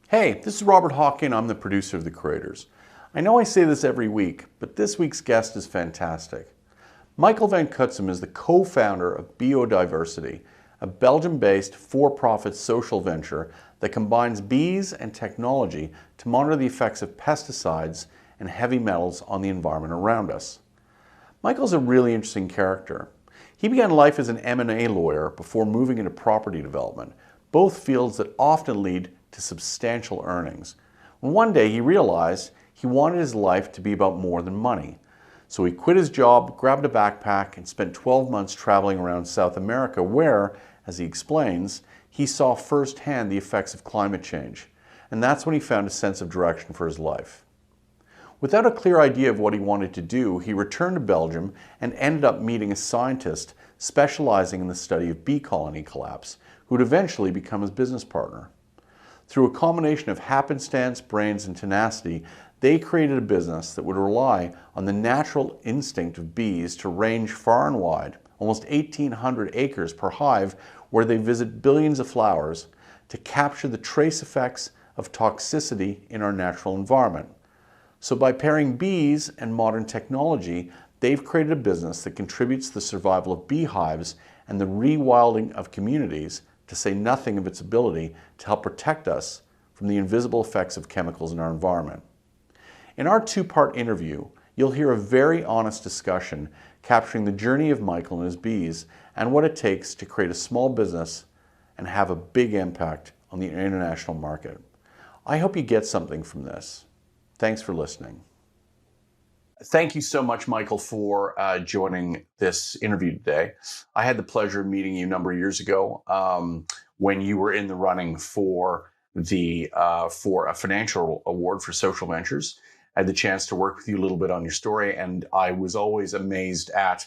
Hey, this is Robert Hawkin. I'm the producer of The Creators. I know I say this every week, but this week's guest is fantastic. Michael Van Cutsem is the co-founder of BeeOdiversity, a Belgium-based for-profit social venture that combines bees and technology to monitor the effects of pesticides and heavy metals on the environment around us. Michael's a really interesting character. He began life as an M&A lawyer before moving into property development, both fields that often lead to substantial earnings. One day he realized he wanted his life to be about more than money. So he quit his job, grabbed a backpack, and spent 12 months traveling around South America where, as he explains, he saw firsthand the effects of climate change. And that's when he found a sense of direction for his life. Without a clear idea of what he wanted to do, he returned to Belgium and ended up meeting a scientist specializing in the study of bee colony collapse, who would eventually become his business partner. Through a combination of happenstance, brains, and tenacity, they created a business that would rely on the natural instinct of bees to range far and wide, almost 1,800 acres per hive, where they visit billions of flowers, to capture the trace effects of toxicity in our natural environment. So by pairing bees and modern technology, they've created a business that contributes to the survival of beehives and the rewilding of communities, to say nothing of its ability to help protect us from the invisible effects of chemicals in our environment. In our two-part interview, you'll hear a very honest discussion capturing the journey of Michael and his bees and what it takes to create a small business and have a big impact on the international market. I hope you get something from this. Thanks for listening. Thank you so much, Michael, for joining this interview today. I had the pleasure of meeting you a number of years ago when you were in the running for a financial award for social ventures. I had the chance to work with you a little bit on your story, and I was always amazed at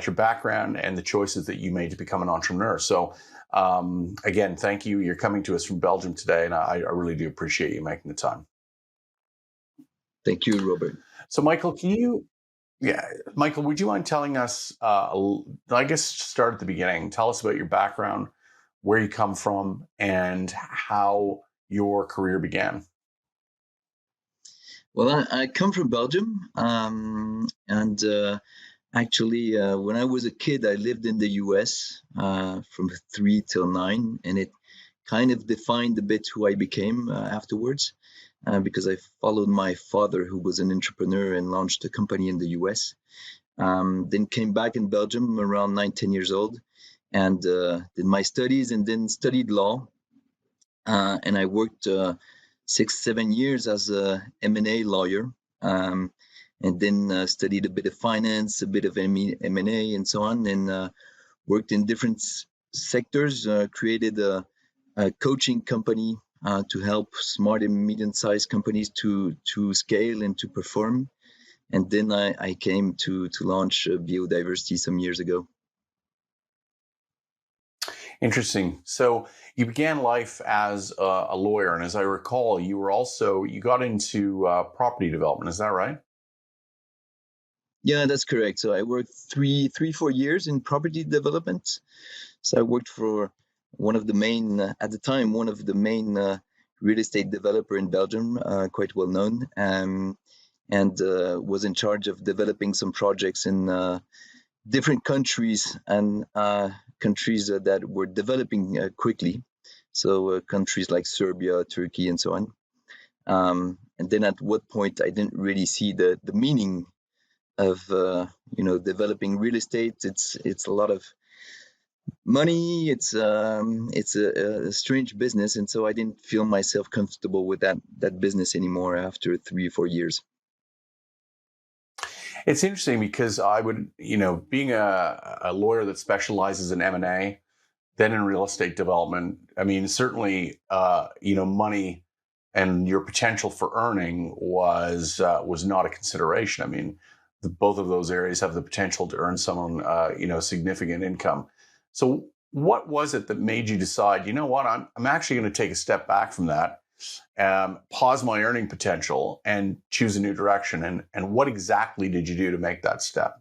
your background and the choices that you made to become an entrepreneur. So again, thank you. You're coming to us from Belgium today, and I really do appreciate you making the time. Thank you, Robert. So Michael, Michael, would you mind telling us, I guess start at the beginning, tell us about your background, where you come from, and how your career began. Well, I come from Belgium, and actually, when I was a kid, I lived in the US from 3 till 9, and it kind of defined a bit who I became afterwards. Because I followed my father, who was an entrepreneur and launched a company in the US. Then came back in Belgium around 9, 10 years old, and did my studies and then studied law. And I worked 6, 7 years as a M&A lawyer, and then studied a bit of finance, a bit of M&A, and so on, and worked in different sectors, created a coaching company to help smart and medium-sized companies to scale and to perform. And then I came to launch BeeOdiversity some years ago. Interesting. So you began life as a lawyer, and as I recall, you got into property development. Is that right? Yeah, that's correct. So I worked 4 years in property development. So I worked for one of the main, at the time, real estate developer in Belgium, quite well known, and was in charge of developing some projects in different countries and countries that were developing quickly. So countries like Serbia, Turkey, and so on. And then at what point I didn't really see the meaning of developing real estate. It's a lot of money. It's a strange business, and so I didn't feel myself comfortable with that business anymore after 3 or 4 years. It's interesting because I would, being a lawyer that specializes in M&A, then in real estate development, I mean, certainly, money and your potential for earning was not a consideration. I mean, both of those areas have the potential to earn someone, significant income. So what was it that made you decide, you know what, I'm actually going to take a step back from that, pause my earning potential and choose a new direction? And what exactly did you do to make that step?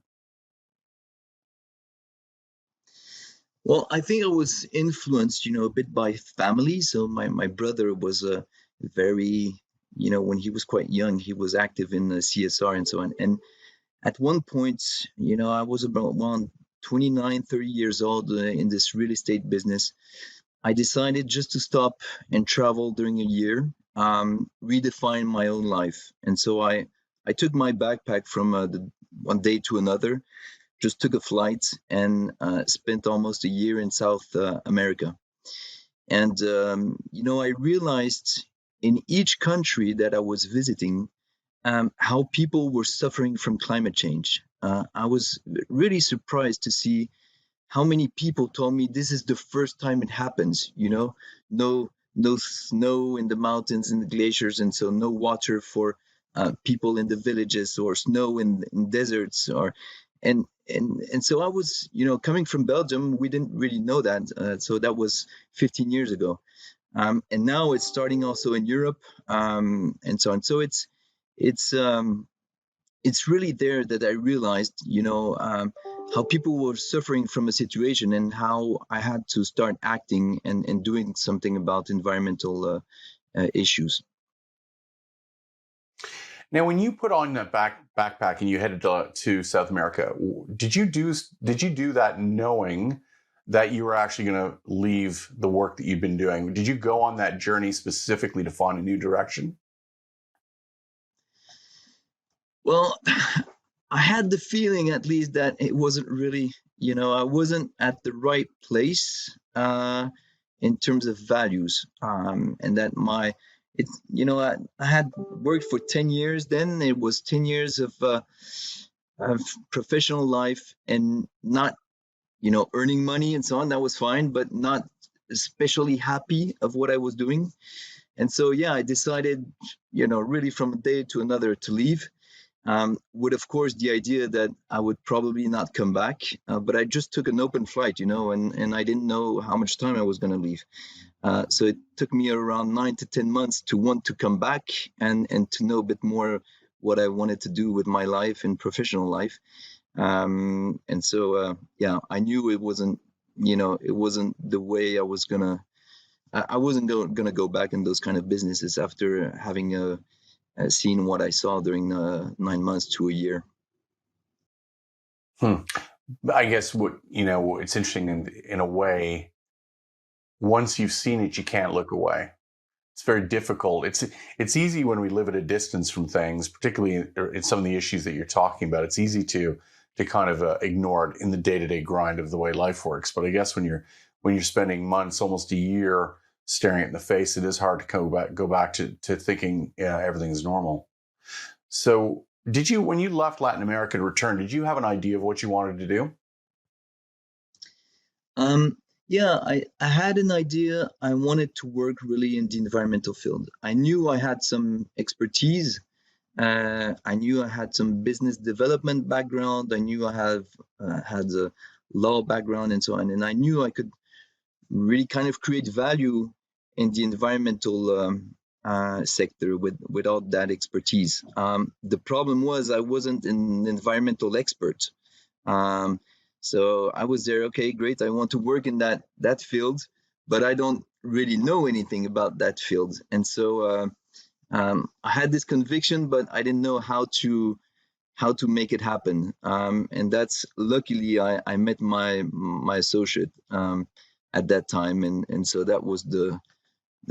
Well, I think I was influenced, a bit by family. So my brother was very, when he was quite young, he was active in the CSR and so on. And at one point, I was about 29, 30 years old in this real estate business. I decided just to stop and travel during a year, redefine my own life. And so I took my backpack from one day to another, just took a flight and spent almost a year in South America. And, I realized in each country that I was visiting, how people were suffering from climate change. I was really surprised to see how many people told me this is the first time it happens. No snow in the mountains and the glaciers, and so no water for people in the villages, or snow in deserts, and so I was, coming from Belgium, we didn't really know that. So that was 15 years ago. And now it's starting also in Europe, and so on. So it's really there that I realized, how people were suffering from a situation, and how I had to start acting and doing something about environmental issues. Now, when you put on that backpack and you headed to South America, did you do that knowing that you were actually going to leave the work that you'd been doing? Did you go on that journey specifically to find a new direction? Well, I had the feeling, at least, that it wasn't really, I wasn't at the right place in terms of values, and that I had worked for 10 years. Then it was 10 years of professional life, and not, earning money and so on. That was fine, but not especially happy of what I was doing. And so, yeah, I decided, really from a day to another to leave. With, of course, the idea that I would probably not come back, but I just took an open flight, and I didn't know how much time I was going to leave. So it took me around 9 to 10 months to want to come back and to know a bit more what I wanted to do with my life and professional life. And so, yeah, I knew it wasn't the way I was I wasn't going to go back in those kind of businesses after having seen what I saw during 9 months to a year. I guess it's interesting in a way. Once you've seen it, you can't look away. It's very difficult. It's easy when we live at a distance from things, particularly in some of the issues that you're talking about. It's easy to kind of ignore it in the day-to-day grind of the way life works. But I guess when you're spending months, almost a year, staring it in the face, it is hard to go back to thinking everything is normal. So when you left Latin America to return, did you have an idea of what you wanted to do? Yeah, I had an idea. I wanted to work really in the environmental field. I knew I had some expertise. I knew I had some business development background. I knew I had a law background and so on. And I knew I could really kind of create value in the environmental sector without that expertise. The problem was I wasn't an environmental expert. So I was there, okay, great, I want to work in that field, but I don't really know anything about that field. And so I had this conviction, but I didn't know how to make it happen. And that's luckily I met my associate at that time, and so that was the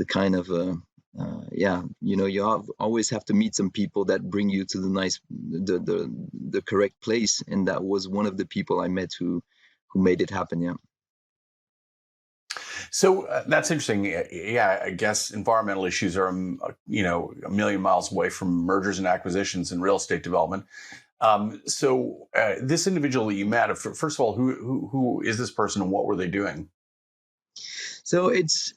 kind of you always have to meet some people that bring you to the correct place, and that was one of the people I met who made it happen. Yeah. So that's interesting. Yeah, I guess environmental issues are, a million miles away from mergers and acquisitions and real estate development. So this individual that you met, first of all, who is this person and what were they doing? So it's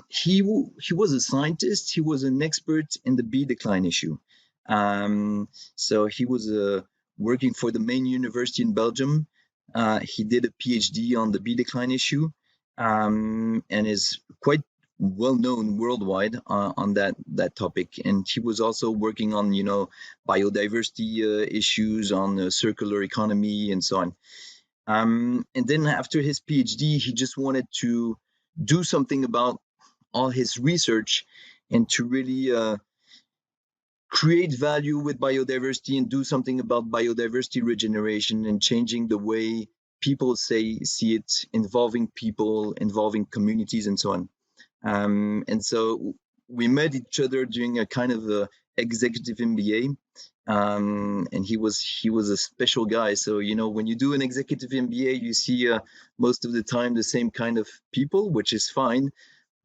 he was a scientist. He was an expert in the bee decline issue. So he was working for the main university in Belgium. He did a PhD on the bee decline issue, and is quite well known worldwide on that topic. And he was also working on biodiversity issues, on circular economy and so on. And then after his PhD, he just wanted to do something about all his research, and to really create value with biodiversity and do something about biodiversity regeneration and changing the way people see it, involving people, involving communities, and so on. And so we met each other during a kind of a executive MBA, and he was a special guy. So when you do an executive MBA, you see most of the time the same kind of people, which is fine,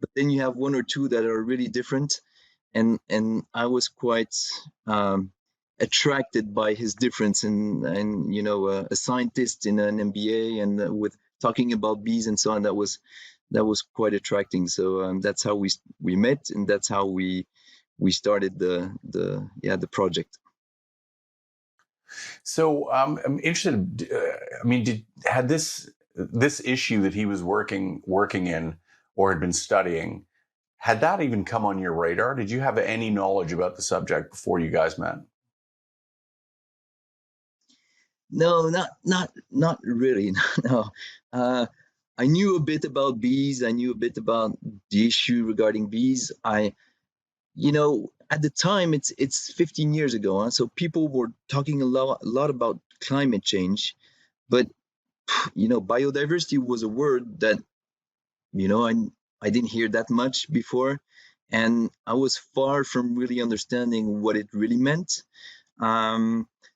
but then you have one or two that are really different, and I was quite attracted by his difference, and a scientist in an MBA and with talking about bees and so on, that was quite attracting. So that's how we met, and that's how we started the project. So I'm interested. I mean, had this issue that he was working in or had been studying, had that even come on your radar? Did you have any knowledge about the subject before you guys met? No, not really. No. I knew a bit about bees. I knew a bit about the issue regarding bees. At the time, it's 15 years ago, so people were talking a lot about climate change, but biodiversity was a word that I didn't hear that much before, and I was far from really understanding what it really meant.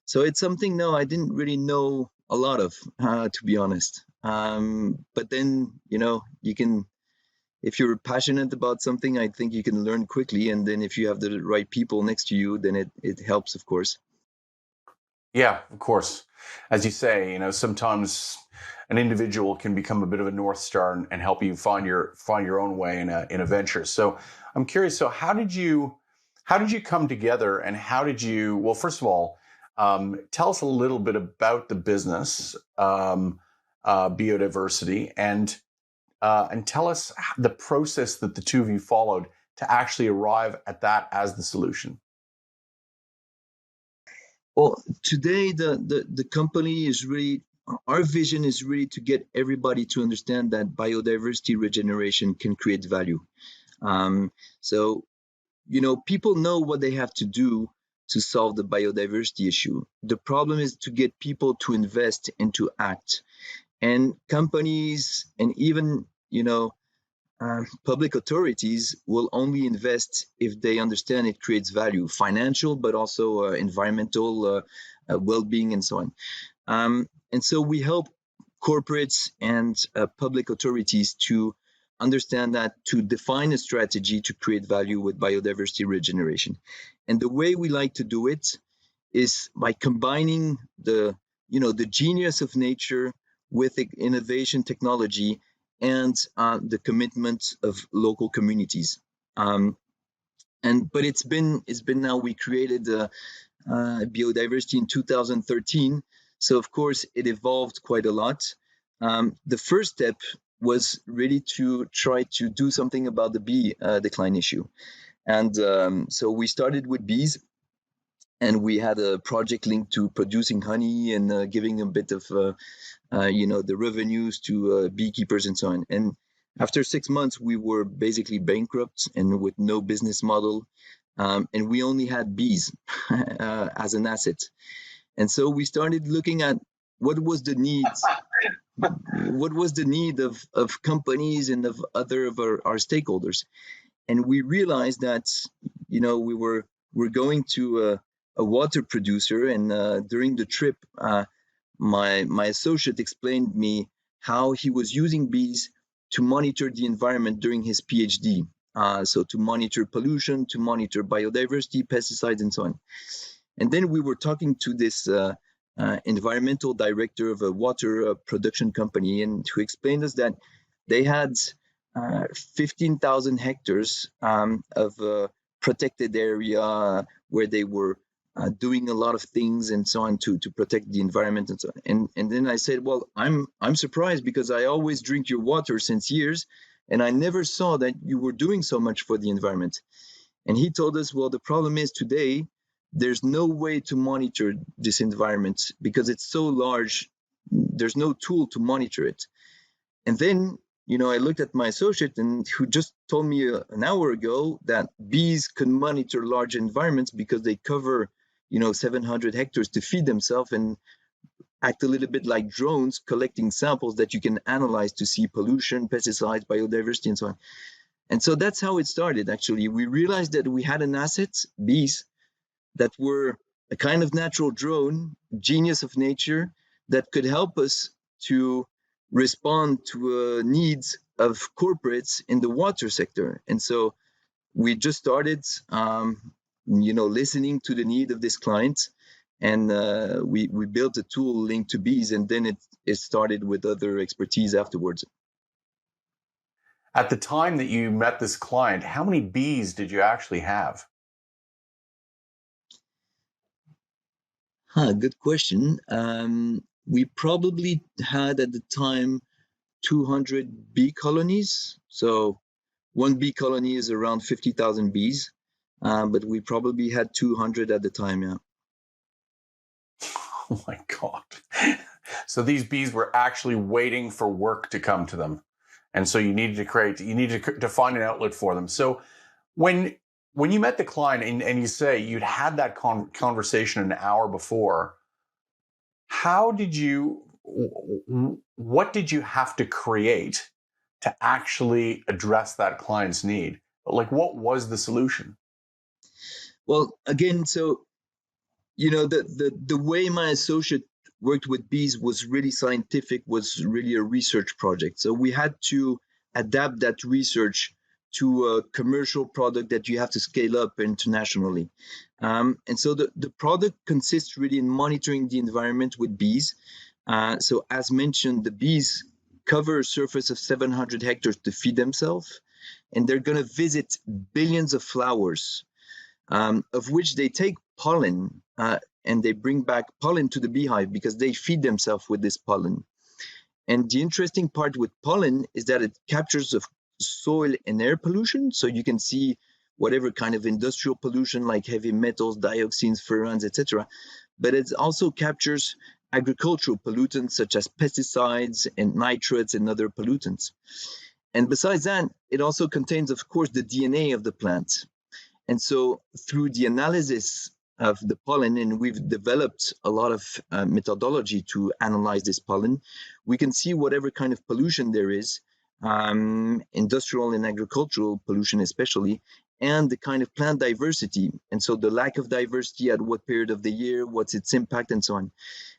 So it's something, no, I didn't really know a lot of, to be honest. But then, you can, if you're passionate about something, I think you can learn quickly. And then if you have the right people next to you, then it helps, of course. Yeah, of course. As you say, sometimes an individual can become a bit of a North Star and help you find your own way in a venture. So I'm curious. So how did you come together, and how did you? Well, first of all, tell us a little bit about the business, BeeOdiversity, and tell us the process that the two of you followed to actually arrive at that as the solution. Well, today the company is really, our vision is really to get everybody to understand that biodiversity regeneration can create value. So, people know what they have to do to solve the biodiversity issue. The problem is to get people to invest and to act. And companies and even, public authorities will only invest if they understand it creates value, financial, but also environmental well-being and so on. And so we help corporates and public authorities to understand that, to define a strategy to create value with biodiversity regeneration. And the way we like to do it is by combining the genius of nature with innovation technology and the commitment of local communities. But it's been now, we created BeeOdiversity in 2013, so of course it evolved quite a lot. The first step was really to try to do something about the bee decline issue, and so we started with bees. And we had a project linked to producing honey and giving a bit of, the revenues to beekeepers and so on. And after 6 months, we were basically bankrupt and with no business model. And we only had bees as an asset. And so we started looking at what was the need of companies and of other of our stakeholders. And we realized that, we're going to a water producer, and during the trip, my associate explained me how he was using bees to monitor the environment during his PhD. So to monitor pollution, to monitor biodiversity, pesticides, and so on. And then we were talking to this environmental director of a water production company, and who explained us that they had 15,000 hectares of protected area where they were doing a lot of things and so on to protect the environment and so on. And then I said, well, I'm surprised, because I always drink your water since years, and I never saw that you were doing so much for the environment. And he told us, well, the problem is today there's no way to monitor this environment because it's so large. There's no tool to monitor it. And then I looked at my associate and who just told me an hour ago that bees can monitor large environments because they cover, 700 hectares to feed themselves and act a little bit like drones, collecting samples that you can analyze to see pollution, pesticides, biodiversity, and so on. And so that's how it started, actually. We realized that we had an asset, bees, that were a kind of natural drone, genius of nature, that could help us to respond to needs of corporates in the water sector. And so we just started, listening to the need of this client, and we built a tool linked to bees, and then it started with other expertise afterwards. At the time that you met this client, how many bees did you actually have? Good question. We probably had at the time 200 bee colonies. So one bee colony is around 50,000 bees, but we probably had 200 at the time, yeah. Oh my God. So these bees were actually waiting for work to come to them. And so you needed to find an outlet for them. So when you met the client and you say you'd had that conversation an hour before, what did you have to create to actually address that client's need? Like, what was the solution? Well, again, so, the way my associate worked with bees was really scientific, was really a research project. So we had to adapt that research to a commercial product that you have to scale up internationally. And so the product consists really in monitoring the environment with bees. So as mentioned, the bees cover a surface of 700 hectares to feed themselves, and they're going to visit billions of flowers, of which they take pollen, and they bring back pollen to the beehive because they feed themselves with this pollen. And the interesting part with pollen is that it captures soil and air pollution. So you can see whatever kind of industrial pollution like heavy metals, dioxins, furans, etc. But it also captures agricultural pollutants such as pesticides and nitrates and other pollutants. And besides that, it also contains, of course, the DNA of the plant. And so through the analysis of the pollen, and we've developed a lot of methodology to analyze this pollen, we can see whatever kind of pollution there is, industrial and agricultural pollution especially, and the kind of plant diversity. And so the lack of diversity at what period of the year, what's its impact, and so on.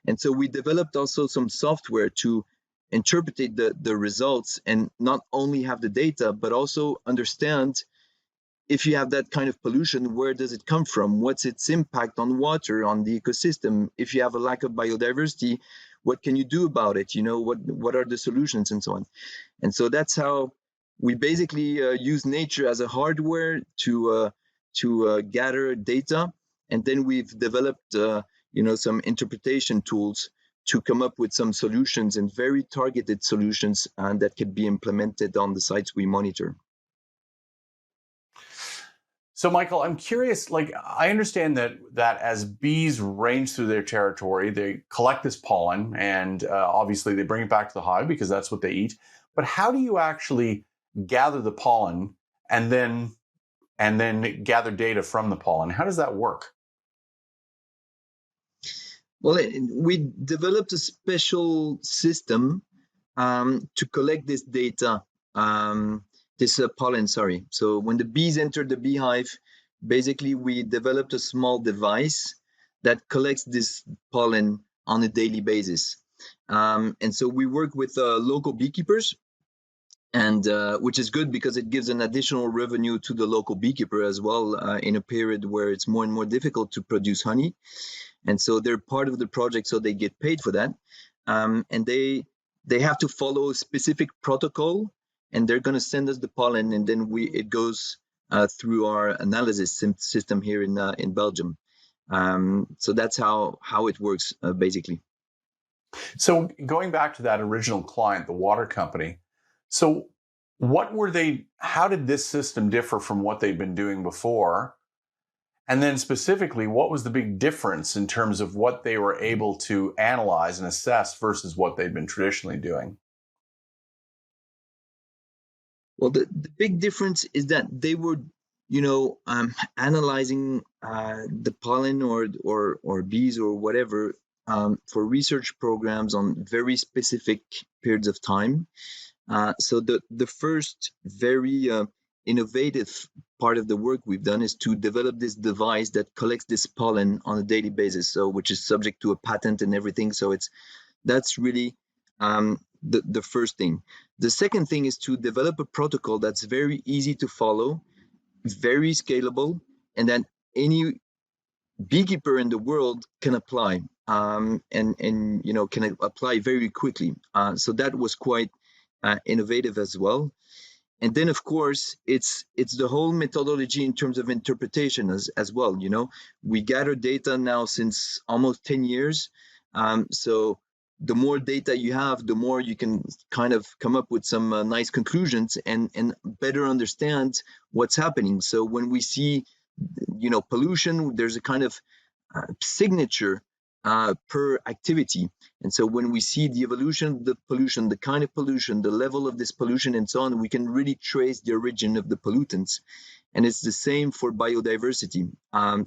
And so we developed also some software to interpret the results and not only have the data, but also understand if you have that kind of pollution, where does it come from? What's its impact on water, on the ecosystem? If you have a lack of biodiversity, what can you do about it? What are the solutions and so on? And so that's how we basically use nature as a hardware to gather data. And then we've developed, some interpretation tools to come up with some solutions, and very targeted solutions that can be implemented on the sites we monitor. So, Michael, I'm curious, I understand that as bees range through their territory, they collect this pollen and obviously they bring it back to the hive because that's what they eat. But how do you actually gather the pollen and then gather data from the pollen? How does that work? Well, we developed a special system to collect this data. This pollen, sorry. So when the bees enter the beehive, basically we developed a small device that collects this pollen on a daily basis. And so we work with local beekeepers, and which is good because it gives an additional revenue to the local beekeeper as well in a period where it's more and more difficult to produce honey. And so they're part of the project, so they get paid for that. And they have to follow a specific protocol, and they're going to send us the pollen, and then it goes through our analysis system here in Belgium. So that's how it works, basically. So going back to that original client, the water company, so how did this system differ from what they'd been doing before? And then specifically, what was the big difference in terms of what they were able to analyze and assess versus what they'd been traditionally doing? Well, the big difference is that they were, analyzing the pollen or bees or whatever for research programs on very specific periods of time. So the first very innovative part of the work we've done is to develop this device that collects this pollen on a daily basis. So which is subject to a patent and everything. So that's really the first thing. The second thing is to develop a protocol that's very easy to follow, very scalable, and that any beekeeper in the world can apply, and can apply very quickly. So that was quite innovative as well. And then of course it's the whole methodology in terms of interpretation as well. We gather data now since almost 10 years. So the more data you have, the more you can kind of come up with some nice conclusions and better understand what's happening. So when we see pollution, there's a kind of signature per activity. And so when we see the evolution of the pollution, the kind of pollution, the level of this pollution and so on, we can really trace the origin of the pollutants. And it's the same for biodiversity.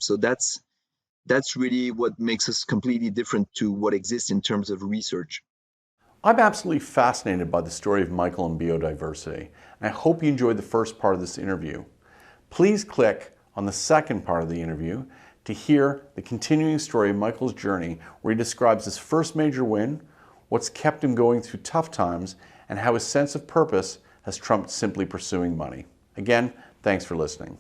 So that's really what makes us completely different to what exists in terms of research. I'm absolutely fascinated by the story of Michael and biodiversity, and I hope you enjoyed the first part of this interview. Please click on the second part of the interview to hear the continuing story of Michael's journey, where he describes his first major win, what's kept him going through tough times, and how his sense of purpose has trumped simply pursuing money. Again, thanks for listening.